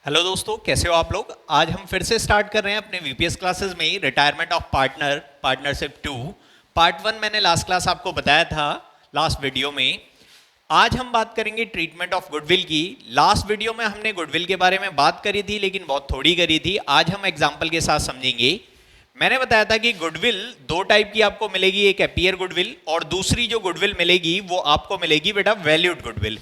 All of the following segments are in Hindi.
हेलो दोस्तों, कैसे हो आप लोग। आज हम फिर से स्टार्ट कर रहे हैं अपने वीपीएस क्लासेस में retirement of partner partnership 2। Part 1 मैंने लास्ट क्लास आपको बताया था लास्ट वीडियो में। आज हम बात करेंगे ट्रीटमेंट ऑफ गुडविल की। लास्ट वीडियो में हमने गुडविल के बारे में बात करी थी, लेकिन बहुत थोड़ी करी थी। आज हम एग्जाम्पल के साथ समझेंगे। मैंने बताया था कि गुडविल दो टाइप की आपको मिलेगी, एक अपीयर गुडविल और दूसरी जो गुडविल मिलेगी वो आपको मिलेगी बेटा वैल्यूड गुडविल।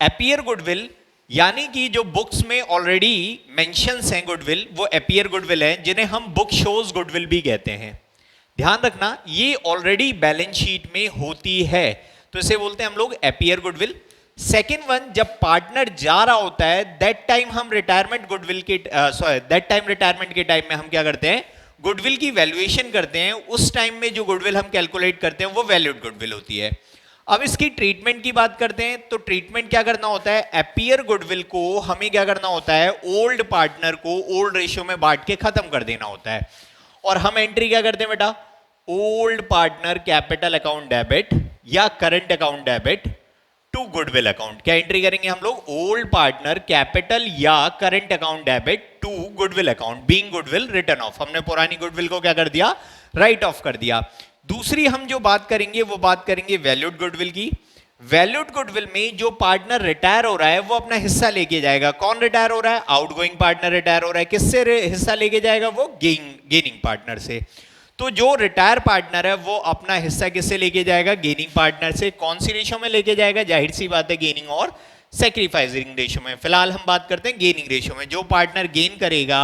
अपीयर गुडविल यानी कि जो बुक्स में ऑलरेडी मेंशंस हैं गुडविल, वो अपीयर गुडविल है, जिन्हें हम बुक शोज गुडविल भी कहते हैं। ध्यान रखना, ये ऑलरेडी बैलेंस शीट में होती है, तो इसे बोलते हैं हम लोग अपीयर गुडविल। सेकेंड वन, जब पार्टनर जा रहा होता है दैट टाइम हम रिटायरमेंट गुडविल के दैट टाइम रिटायरमेंट के टाइम में हम क्या करते हैं, गुडविल की वैल्यूएशन करते हैं। उस टाइम में जो गुडविल हम कैलकुलेट करते हैं वो वैल्यूड गुडविल होती है। अब इसकी ट्रीटमेंट की बात करते हैं, तो ट्रीटमेंट क्या करना होता है, अपीयर गुडविल को हमें क्या करना होता है, ओल्ड पार्टनर को ओल्ड रेशियो में बांट के खत्म कर देना होता है। और हम एंट्री क्या करते हैं बेटा, old partner capital account debit या current account debit to goodwill account. क्या एंट्री करेंगे हम लोग, ओल्ड पार्टनर कैपिटल या current account debit to goodwill account being goodwill written off. हमने पुरानी गुडविल को क्या कर दिया, राइट ऑफ कर दिया। दूसरी हम जो बात करेंगे वो बात करेंगे वैल्यूड गुडविल की। वैल्यूड गुडविल में जो पार्टनर रिटायर हो रहा है वो अपना हिस्सा लेके जाएगा। कौन रिटायर हो रहा है, आउटगोइंग पार्टनर रिटायर हो रहा है। किससे हिस्सा लेके जाएगा, वो गेनिंग पार्टनर से। तो जो रिटायर पार्टनर है वो अपना हिस्सा किससे लेके जाएगा, गेनिंग पार्टनर से। कौन सी रेशो में लेके जाएगा, जाहिर सी बात है गेनिंग और सेक्रीफाइसिंग रेशो में। फिलहाल हम बात करते हैं गेनिंग रेशो में। जो पार्टनर गेन करेगा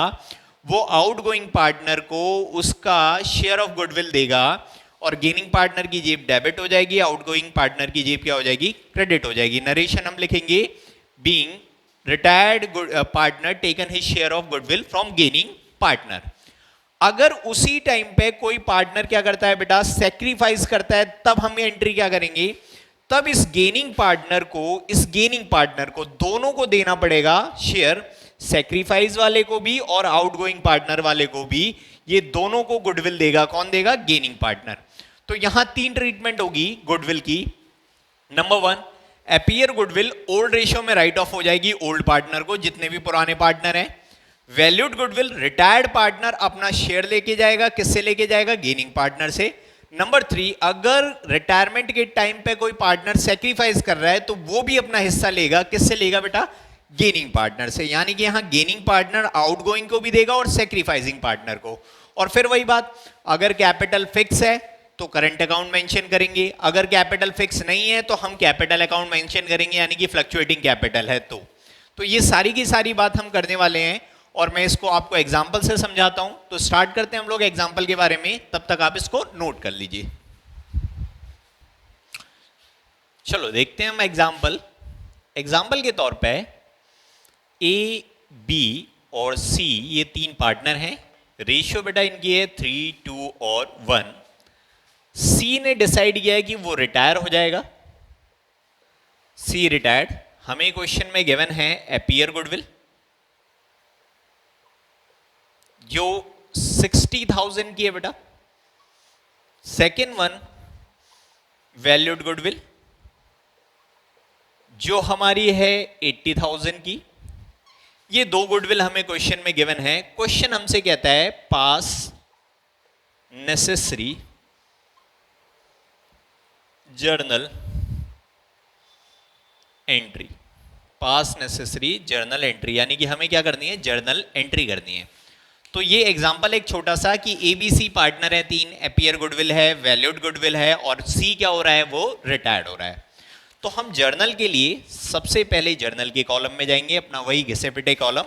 वो आउटगोइंग पार्टनर को उसका शेयर ऑफ गुडविल देगा और गेनिंग पार्टनर की जेब डेबिट हो जाएगी, आउटगोइंग पार्टनर की जेब क्या हो जाएगी, क्रेडिट हो जाएगी। नरेशन हम लिखेंगे, being retired partner taken his share of goodwill from gaining partner. अगर उसी टाइम पे कोई पार्टनर क्या करता है बेटा, सेक्रीफाइस करता है, तब हम एंट्री क्या करेंगे, तब इस गेनिंग पार्टनर को दोनों को देना पड़ेगा शेयर, सेक्रीफाइस वाले को भी और आउटगोइंग पार्टनर वाले को भी। ये दोनों को गुडविल देगा, कौन देगा, गेनिंग पार्टनर। तो यहां तीन ट्रीटमेंट होगी गुडविल की। Number one, appear goodwill old ratio में राइट ऑफ हो जाएगी ओल्ड पार्टनर को, जितने भी पुराने पार्टनर हैं। वैल्यूड गुडविल, रिटायर्ड पार्टनर अपना शेयर लेके जाएगा, किससे लेके जाएगा, गेनिंग पार्टनर से। नंबर थ्री, अगर रिटायरमेंट के टाइम पे कोई पार्टनर सेक्रीफाइस कर रहा है तो वो भी अपना हिस्सा लेगा, किससे लेगा बेटा, गेनिंग पार्टनर से। यानी कि यहां गेनिंग पार्टनर आउटगोइंग को भी देगा और सेक्रीफाइसिंग पार्टनर को। और फिर वही बात, अगर कैपिटल फिक्स है तो करंट अकाउंट मेंशन करेंगे, अगर कैपिटल फिक्स नहीं है तो हम कैपिटल अकाउंट मेंशन करेंगे, यानी कि फ्लक्चुएटिंग कैपिटल है तो ये सारी की सारी बात हम करने वाले हैं और मैं इसको आपको एग्जाम्पल से समझाता हूं। तो स्टार्ट करते हैं हम लोग एग्जाम्पल के बारे में, तब तक आप इसको नोट कर लीजिए। चलो देखते हैं हम एग्जाम्पल के तौर पे ए, बी और सी ये तीन पार्टनर हैं। रेशियो बेटा इनकी है 3, 2 और 1। सी ने डिसाइड किया है कि वो रिटायर हो जाएगा, सी रिटायर्ड। हमें क्वेश्चन में गिवन है अपीयर गुडविल जो 60,000 की है बेटा। सेकेंड वन, वैल्यूड गुडविल जो हमारी है 80,000 की। ये दो गुडविल हमें क्वेश्चन में गिवन है। क्वेश्चन हमसे कहता है पास नेसेसरी जर्नल एंट्री, पास नेसेसरी जर्नल एंट्री, यानी कि हमें क्या करनी है, जर्नल एंट्री करनी है। तो ये एग्जांपल एक छोटा सा कि एबीसी पार्टनर है तीन, अपीयर गुडविल है, वैल्यूड गुडविल है और सी क्या हो रहा है, वो रिटायर्ड हो रहा है। तो हम जर्नल के लिए सबसे पहले जर्नल के कॉलम में जाएंगे, अपना वही घिसे पिटे column,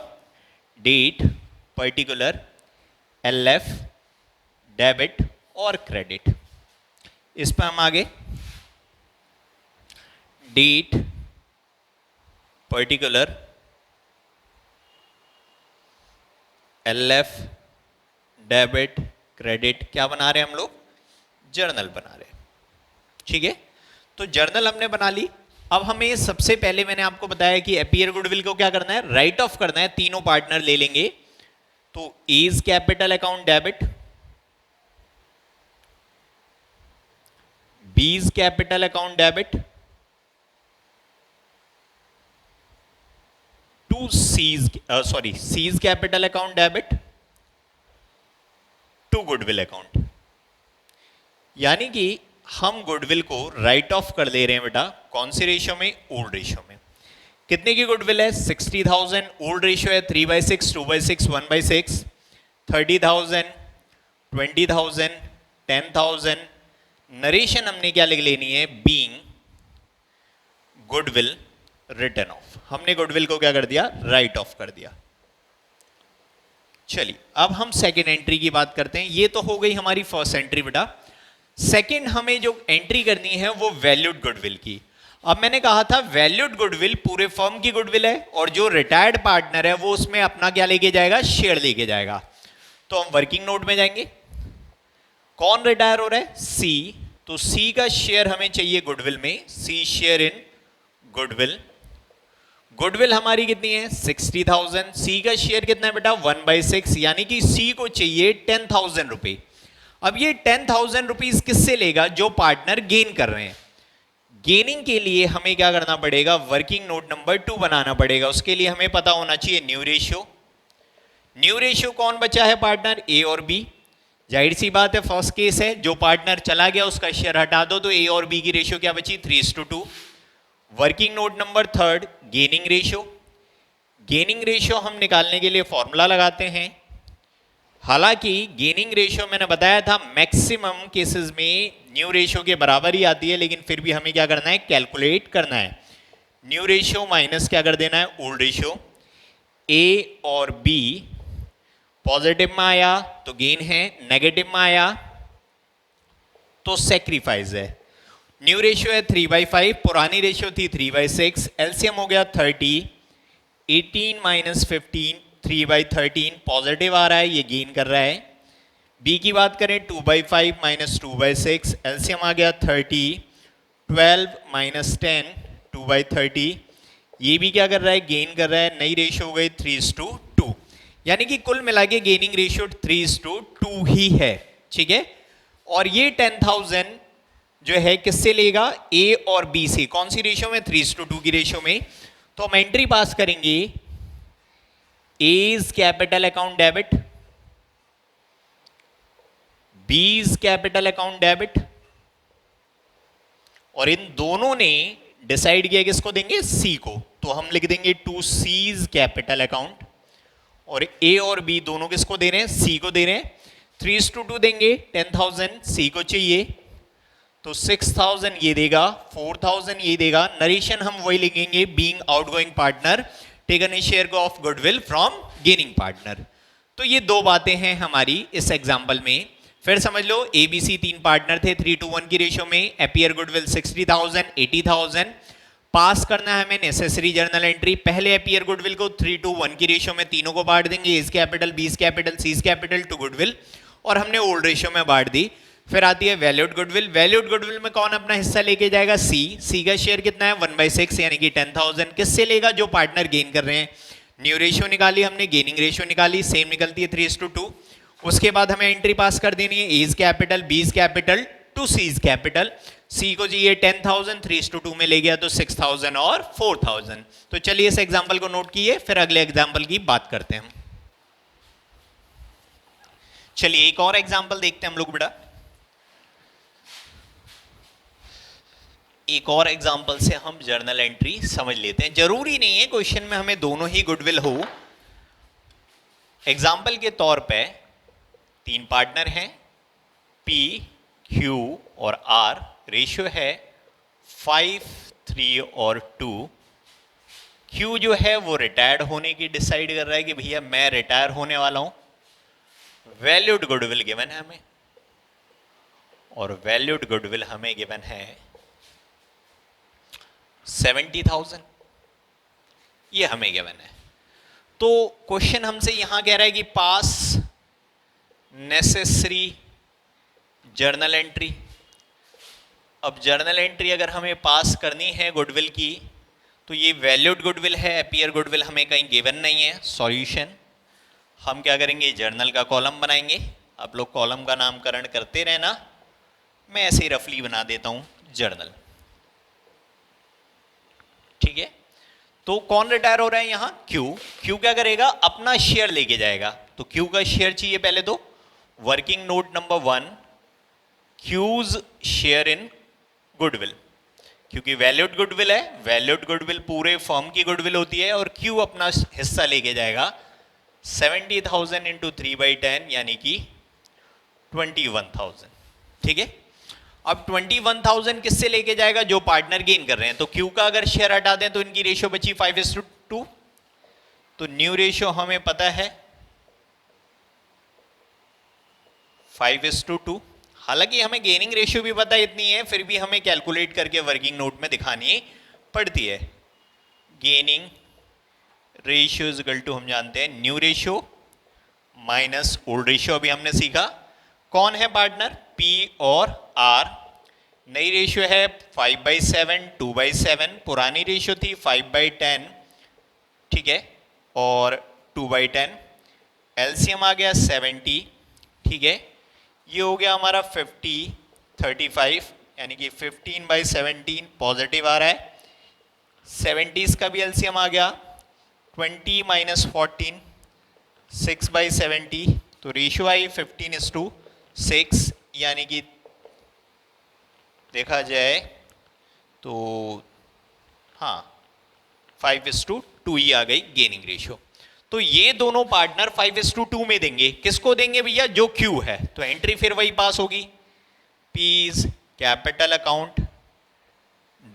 date, particular, LF, debit और क्रेडिट। इस पर हम आगे date, particular, LF, debit, credit क्या बना रहे हैं हम लोग, जर्नल बना रहे हैं। ठीक है, तो जर्नल हमने बना ली। अब हमें सबसे पहले मैंने आपको बताया कि अपीयर गुडविल को क्या करना है, राइट ऑफ करना है। तीनों पार्टनर ले लेंगे, तो A's capital account debit, B's capital account debit, to to C's capital account debit to goodwill account. यानी कि हम गुडविल को राइट ऑफ कर दे रहे हैं बेटा, कौन सी रेशियो में? ओल्ड रेशियो में। कितने की गुडविल है? 60,000। ओल्ड रेशियो है 3/6, 2/6, 1/6। 30,000, 20,000, 10,000। नरेशन हमने क्या लिख लेनी है? Being goodwill written off. हमने गुडविल को क्या कर दिया? राइट ऑफ कर दिया। चलिए अब हम सेकेंड एंट्री की बात करते हैं। ये तो हो गई हमारी फर्स्ट एंट्री बेटा। सेकेंड हमें जो एंट्री करनी है वो वैल्यूड गुडविल की। अब मैंने कहा था वैल्यूड गुडविल पूरे फर्म की गुडविल है और जो रिटायर्ड पार्टनर है वो उसमें अपना क्या लेके जाएगा? शेयर लेके जाएगा। तो हम वर्किंग नोट में जाएंगे। कौन रिटायर हो रहा है? सी। तो सी का शेयर हमें चाहिए गुडविल में। C share in goodwill. Goodwill हमारी कितनी है? 60,000। सी का शेयर कितना है बेटा? 1/6। यानी कि सी को चाहिए 10,000 रुपए। अब ये 10,000 रुपीज किससे लेगा? जो पार्टनर गेन कर रहे हैं। गेनिंग के लिए हमें क्या करना पड़ेगा? वर्किंग नोट नंबर 2 बनाना पड़ेगा। उसके लिए हमें पता होना चाहिए न्यू रेशियो। न्यू रेशियो कौन बचा है पार्टनर? ए और बी। जाहिर सी बात है फर्स्ट केस है, जो पार्टनर चला गया उसका शेयर हटा दो, तो ए और बी की रेशियो क्या बची? 3:2। Working note number 3 gaining ratio. Gaining ratio हम निकालने के लिए फॉर्मूला लगाते हैं। हालांकि गेनिंग रेशियो मैंने बताया था मैक्सिमम केसेस में न्यू रेशियो के बराबर ही आती है, लेकिन फिर भी हमें क्या करना है? कैलकुलेट करना है। न्यू रेशियो माइनस क्या कर देना है? Old ratio. ए और बी पॉजिटिव में आया तो गेन है, नेगेटिव में आया तो सेक्रीफाइस है। न्यू रेशियो है 3/5, पुरानी रेशियो थी 3/6। एलसीएम हो गया 30। 18 - 15 3/13 पॉजिटिव आ रहा है, ये गेन कर रहा है। बी की बात करें 2/5 - 2/6, एलसीएम आ गया 30। 12 - 10 2/30, ये भी क्या कर रहा है? गेन कर रहा है। नई रेशियो हो गई 3:2। यानी कि कुल मिला के गेनिंग रेशियो 3:2 ही है। ठीक है। और ये 10,000 जो है किससे लेगा? ए और बी से। कौन सी रेशियो में? 3:2 की रेशियो में। तो हम एंट्री पास करेंगे A's capital account debit, B's capital account debit, और इन दोनों ने डिसाइड किया किसको देंगे? सी को। तो हम लिख देंगे टू सीज कैपिटल अकाउंट। और ए और बी दोनों किसको दे रहे हैं? सी को दे रहे हैं। 3:2 देंगे। 10,000 सी को चाहिए तो 6,000 ये देगा, 4,000 ये देगा। नरेशन हम वही लिखेंगे, being outgoing partner taken a share of goodwill from gaining partner. तो ये दो बातें हैं हमारी इस एग्जांपल में। फिर समझ लो एबीसी 3 पार्टनर थे 3:1 की रेशियो में। Appear goodwill 60,000, 80,000। पास करना है हमें नेसेसरी जर्नल एंट्री। पहले एपियर गुडविल को 3:1 की रेशियो में तीनों को बांट देंगे, A's capital, B's capital, C's capital to goodwill, और हमने ओल्ड रेशियो में बांट दी। फिर आती है वैल्यूड गुडविल। वैल्यूड गुडविल में कौन अपना हिस्सा लेके जाएगा? सी। सी का शेयर कितना है? 1/6 यानी कि 10,000। किससे लेगा? जो पार्टनर गेन कर रहे हैं। न्यू रेशियो निकाली हमने, गेनिंग रेशियो निकाली, सेम निकलती है 3:2। उसके बाद हमें एंट्री पास कर देनी है as capital, B's capital to C's capital. C को चाहिए 10,000, 3:2 में ले गया तो 6,000 और 4,000। तो चलिए इस एग्जाम्पल को नोट कीजिए, फिर अगले एग्जाम्पल की बात करते हैं। चलिए एक और एग्जाम्पल देखते हैं हम लोग बेटा। एक और एग्जाम्पल से हम जर्नल एंट्री समझ लेते हैं। जरूरी नहीं है क्वेश्चन में हमें दोनों ही गुडविल हो। एग्जाम्पल के तौर पे 3 पार्टनर हैं, पी, क्यू और आर। रेशियो है 5, 3 और 2। क्यू जो है वो रिटायर्ड होने की डिसाइड कर रहा है कि भैया मैं रिटायर होने वाला हूं। वैल्यूड गुडविल गिवन है हमें, और वैल्यूड गुडविल हमें गिवन है 70,000, ये हमें गिवन है। तो क्वेश्चन हमसे यहां कह रहा है कि पास नेसेसरी जर्नल एंट्री। अब जर्नल एंट्री अगर हमें पास करनी है गुडविल की, तो ये वैल्यूड गुडविल है, एपियर गुडविल हमें कहीं गिवन नहीं है। सॉल्यूशन हम क्या करेंगे? जर्नल का कॉलम बनाएंगे। आप लोग कॉलम का नामकरण करते रहना, मैं ऐसे ही रफली बना देता हूं जर्नल। ठीक है। तो कौन रिटायर हो रहा है यहाँ? क्यू। क्यू क्या करेगा? अपना शेयर लेके जाएगा। तो क्यू का शेयर चाहिए पहले। तो working note number 1, Q's share in goodwill, क्योंकि वैल्यूड गुडविल है, वैल्यूड गुडविल पूरे फर्म की गुडविल होती है, और क्यू अपना हिस्सा लेके जाएगा 70,000 इंटू 3/10 यानी कि 21,000। ठीक है, अब 21,000 किससे लेके जाएगा? जो पार्टनर गेन कर रहे हैं। तो क्यू का अगर शेयर हटा दें तो इनकी रेशियो बची 5:2। तो न्यू रेशियो हमें पता है 5:2। हालांकि हमें गेनिंग रेशियो भी पता है इतनी है, फिर भी हमें कैलकुलेट करके वर्किंग नोट में दिखानी पड़ती है। Gaining ratio is equal to, हम जानते हैं, new ratio minus old ratio. अभी हमने सीखा कौन है पार्टनर? पी और आर। नई रेशियो है 5/7, 2/7। पुरानी रेशियो थी 5/10, ठीक है, और 2/10। एलसीएम आ गया 70, ठीक है। ये हो गया हमारा 50, 35, यानी कि 15/17 पॉजिटिव आ रहा है। 70s का भी एलसीएम आ गया 20 - 14, 6/70। तो रेशियो आई 15:6, यानी कि देखा जाए तो हाँ 5:2 ही आ गई गेनिंग रेशियो। तो ये दोनों पार्टनर 5:2 में देंगे। किसको देंगे भैया? जो क्यू है। तो एंट्री फिर वही पास होगी, P's capital account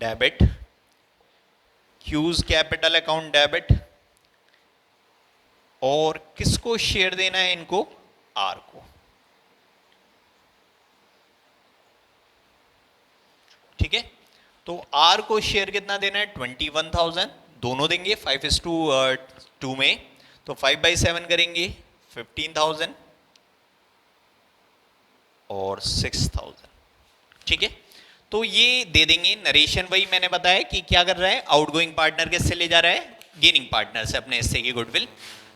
debit, Q's capital account debit, और किसको शेयर देना है इनको? आर को। ठीक है, तो आर को शेयर कितना देना है? 21,000। दोनों देंगे 5:2 में। तो 5/7 करेंगे 15,000 और 6,000। ठीक है, तो ये दे देंगे। नरेशन वही मैंने बताया कि क्या कर रहा है, आउटगोइंग पार्टनर किससे ले जा रहा है? गेनिंग पार्टनर से अपने हिस्से की गुडविल।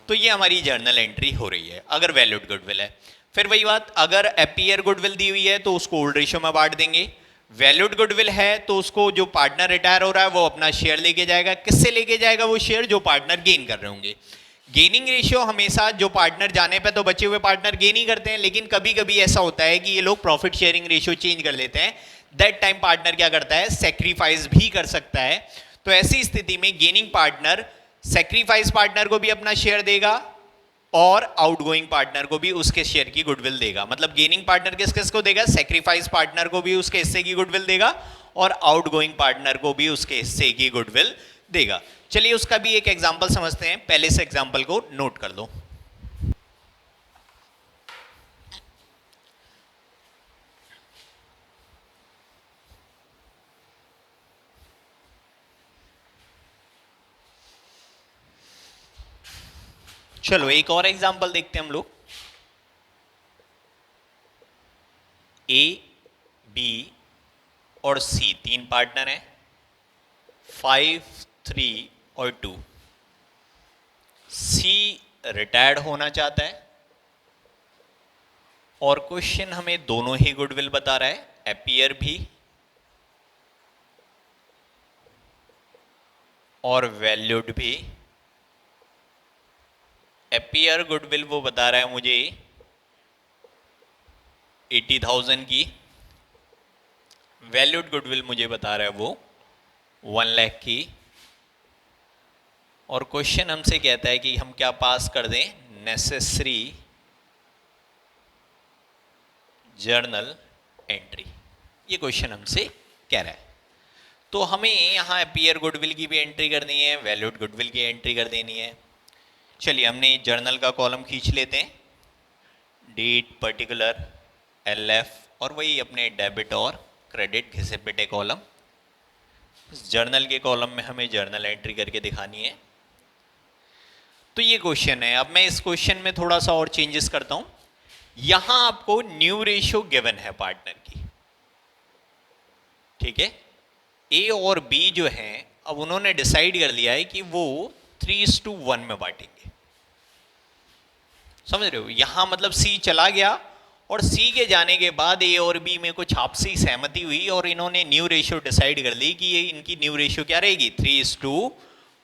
तो ये हमारी जर्नल एंट्री हो रही है अगर वैल्यूड गुडविल है। फिर वही बात, अगर अपीयर गुडविल दी हुई है तो उसको ओल्ड रेशियो में बांट देंगे। वैल्यूड गुडविल है तो उसको जो पार्टनर रिटायर हो रहा है वो अपना शेयर लेके जाएगा। किससे लेके जाएगा वो शेयर? जो पार्टनर गेन कर रहे होंगे। गेनिंग रेशियो हमेशा जो पार्टनर जाने पे तो बचे हुए पार्टनर गेन ही करते हैं, लेकिन कभी कभी ऐसा होता है कि ये लोग प्रॉफिट शेयरिंग रेशियो चेंज कर लेते हैं। दैट टाइम पार्टनर क्या करता है? सेक्रीफाइस भी कर सकता है। तो ऐसी स्थिति में गेनिंग पार्टनर सेक्रीफाइस पार्टनर को भी अपना शेयर देगा और आउटगोइंग पार्टनर को भी उसके शेयर की गुडविल देगा। मतलब गेनिंग पार्टनर किस किस को देगा? सेक्रीफाइस पार्टनर को भी उसके हिस्से की गुडविल देगा और आउटगोइंग पार्टनर को भी उसके हिस्से की गुडविल देगा। चलिए उसका भी एक एग्जांपल समझते हैं। पहले से एग्जांपल को नोट कर लो। चलो एक और एग्जांपल देखते हैं हम लोग। ए, बी और सी तीन पार्टनर हैं, 5, 3 और 2। सी रिटायर्ड होना चाहता है और क्वेश्चन हमें दोनों ही गुडविल बता रहा है, अपीयर भी और वैल्यूड भी। अपीयर गुडविल वो बता रहा है मुझे 80,000 की, वैल्यूड गुडविल मुझे बता रहा है वो 1 लाख की। और क्वेश्चन हमसे कहता है कि हम क्या पास कर दें? Necessary journal entry. ये क्वेश्चन हमसे कह रहा है। तो हमें यहाँ अपीयर गुडविल की भी एंट्री करनी है, वैल्यूड गुडविल की एंट्री कर देनी है। चलिए हमने जर्नल का कॉलम खींच लेते हैं, डेट, पर्टिकुलर, एलएफ और वही अपने डेबिट और क्रेडिट घिसे पिटे कॉलम। जर्नल के कॉलम में हमें जर्नल एंट्री करके दिखानी है। तो ये क्वेश्चन है। अब मैं इस क्वेश्चन में थोड़ा सा और चेंजेस करता हूं। यहां आपको न्यू रेशियो गिवन है पार्टनर की, ठीक है। ए और बी जो हैं अब उन्होंने डिसाइड कर लिया है कि वो 3:1 में बांटेंगे। समझ रहे हो? यहां मतलब सी चला गया और सी के जाने के बाद ए और बी में कुछ आपसी सहमति हुई और इन्होंने न्यू रेशियो डिसाइड कर ली कि ये इनकी न्यू रेशियो क्या रहेगी? 3:1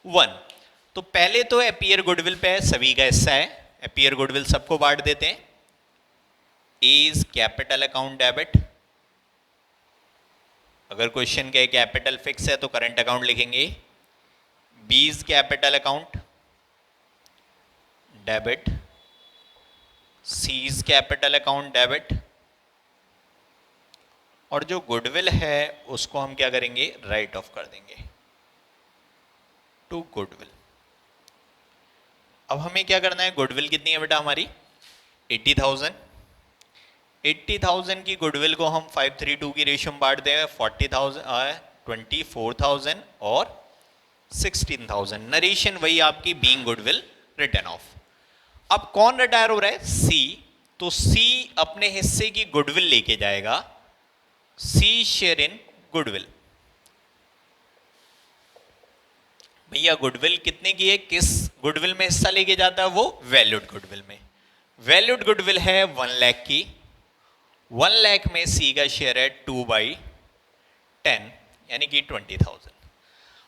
1। तो पहले तो अपीयर गुडविल पे सभी का हिस्सा है, अपीयर गुडविल सबको बांट देते हैं। A is capital account debit, अगर क्वेश्चन के कैपिटल फिक्स है तो करंट अकाउंट लिखेंगे। B is capital account debit, C is capital account debit, और जो गुडविल है उसको हम क्या करेंगे, राइट ऑफ कर देंगे टू गुडविल। अब हमें क्या करना है, गुडविल कितनी है बेटा हमारी 80,000। 80,000 की गुडविल को हम 532 की रेशियो में बांट देंगे, 40,000 24,000 और 16,000। नरेशन वही आपकी बीइंग गुडविल रिटर्न ऑफ। अब कौन रिटायर हो रहा है, सी, तो सी अपने हिस्से की गुडविल लेके जाएगा, सी शेयर इन गुडविल। भैया गुडविल कितने की है, किस गुडविल में हिस्सा लेके जाता है, वो वैल्यूड गुडविल में। वैल्यूड गुडविल है 1 लाख की, 1 लाख में सी का शेयर है 2/10 यानी कि 20,000।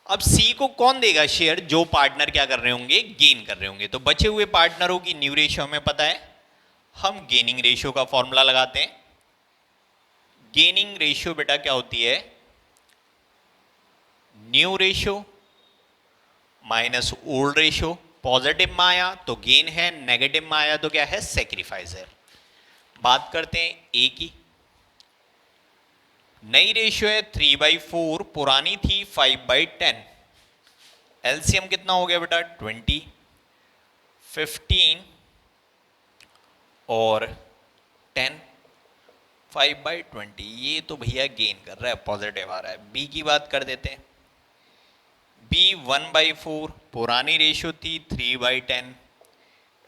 अब सी को कौन देगा शेयर, जो पार्टनर क्या कर रहे होंगे, गेन कर रहे होंगे। तो बचे हुए पार्टनरों की न्यू रेशियो हमें पता है, हम गेनिंग रेशियो का फॉर्मूला लगाते हैं। गेनिंग रेशियो बेटा क्या होती है, new ratio minus old ratio. Positive में आया तो गेन है, नेगेटिव में आया तो क्या है, सैक्रिफाइस है। बात करते हैं ए की। नई रेशियो है 3/4, पुरानी थी 5/10। एलसीएम कितना हो गया बेटा 20, 15 और 10, 5/20। ये तो भैया गेन कर रहा है, पॉजिटिव आ रहा है। बी की बात कर देते हैं। बी 1/4, पुरानी रेशियो थी 3/10,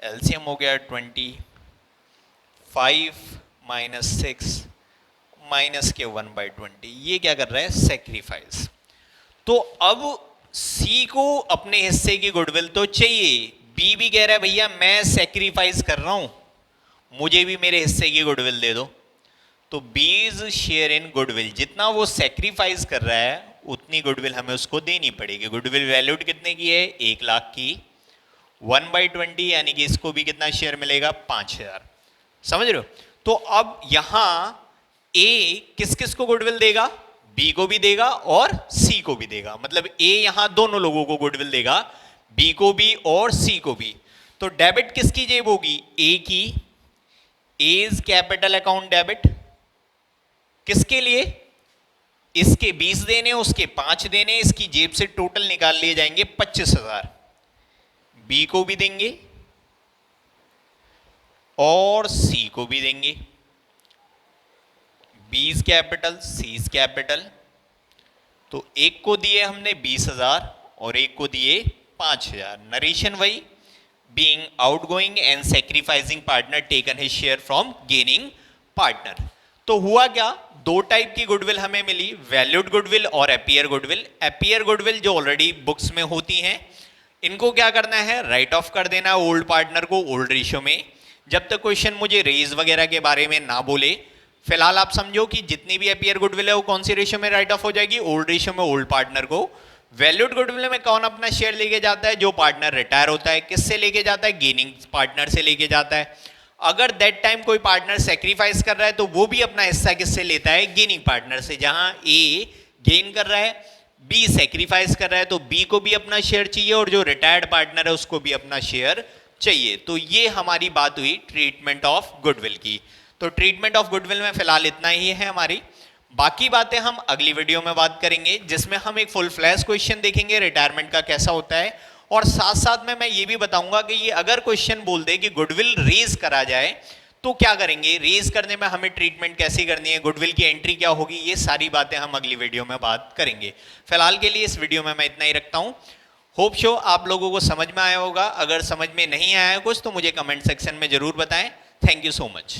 एलसीएम हो गया 20, 5 माइनस 6 माइनस के 1/20। ये क्या कर रहा है, सेक्रीफाइस। तो अब सी को अपने हिस्से की गुडविल तो चाहिए, बी भी कह रहा है भैया मैं सेक्रीफाइस कर रहा हूं, मुझे भी मेरे हिस्से की गुडविल दे दो। तो बीज शेयर इन गुडविल, जितना वो सेक्रीफाइस कर रहा है उतनी गुडविल हमें उसको देनी पड़ेगी। गुडविल वैल्यूड कितने की है, 1 लाख की, 1/20 यानी कि इसको भी कितना शेयर मिलेगा, 5,000। समझ रहे हो। तो अब यहां ए किस किस को गुडविल देगा, बी को भी देगा और सी को भी देगा। मतलब ए यहां दोनों लोगों को गुडविल देगा, बी को भी और सी को भी। तो डेबिट किसकी जेब होगी, ए की। एज कैपिटल अकाउंट डेबिट किसके लिए, इसके 20 देने, उसके 5 देने, इसकी जेब से टोटल निकाल लिए जाएंगे 25,000। बी को भी देंगे और सी को भी देंगे। बीज कैपिटल, सीज कैपिटल। तो एक को दिए हमने 20,000 और एक को दिए 5,000। नरेशन वही, being outgoing and sacrificing partner taken his share from gaining partner. तो हुआ क्या, दो टाइप की गुडविल हमें मिली, वैल्यूड गुडविल और अपीयर गुडविल। अपीयर गुडविल जो ऑलरेडी बुक्स में होती हैं, इनको क्या करना है, राइट ऑफ कर देना है ओल्ड पार्टनर को ओल्ड रेशियो में, जब तक क्वेश्चन मुझे रेज वगैरह के बारे में ना बोले। फिलहाल आप समझो कि जितनी भी अपीयर गुडविल है वो कौन सी रेशियो में राइट ऑफ हो जाएगी, ओल्ड रेशियो में ओल्ड पार्टनर को। वैल्यूड गुडविल में कौन अपना शेयर लेके जाता है, जो पार्टनर रिटायर होता है। किससे लेके जाता है, गेनिंग पार्टनर से लेके जाता है। अगर दैट टाइम कोई पार्टनर सेक्रीफाइस कर रहा है तो वो भी अपना हिस्सा किससे लेता है, गेनिंग पार्टनर से। जहां ए गेन कर रहा है, बी सेक्रीफाइस कर रहा है, तो बी को भी अपना शेयर चाहिए और जो रिटायर्ड पार्टनर है उसको भी अपना शेयर चाहिए। तो ये हमारी बात हुई ट्रीटमेंट ऑफ गुडविल की। तो ट्रीटमेंट ऑफ गुडविल में फिलहाल इतना ही है हमारी, बाकी बातें हम अगली वीडियो में बात करेंगे, जिसमें हम एक फुल फ्लैश क्वेश्चन देखेंगे रिटायरमेंट का कैसा होता है। और साथ साथ में मैं ये भी बताऊंगा कि ये अगर क्वेश्चन बोल दे कि गुडविल रेज करा जाए तो क्या करेंगे, रेज करने में हमें ट्रीटमेंट कैसी करनी है, गुडविल की एंट्री क्या होगी, ये सारी बातें हम अगली वीडियो में बात करेंगे। फिलहाल के लिए इस वीडियो में मैं इतना ही रखता हूं। होप शो आप लोगों को समझ में आया होगा। अगर समझ में नहीं आया कुछ तो मुझे कमेंट सेक्शन में जरूर बताएं। Thank you so much.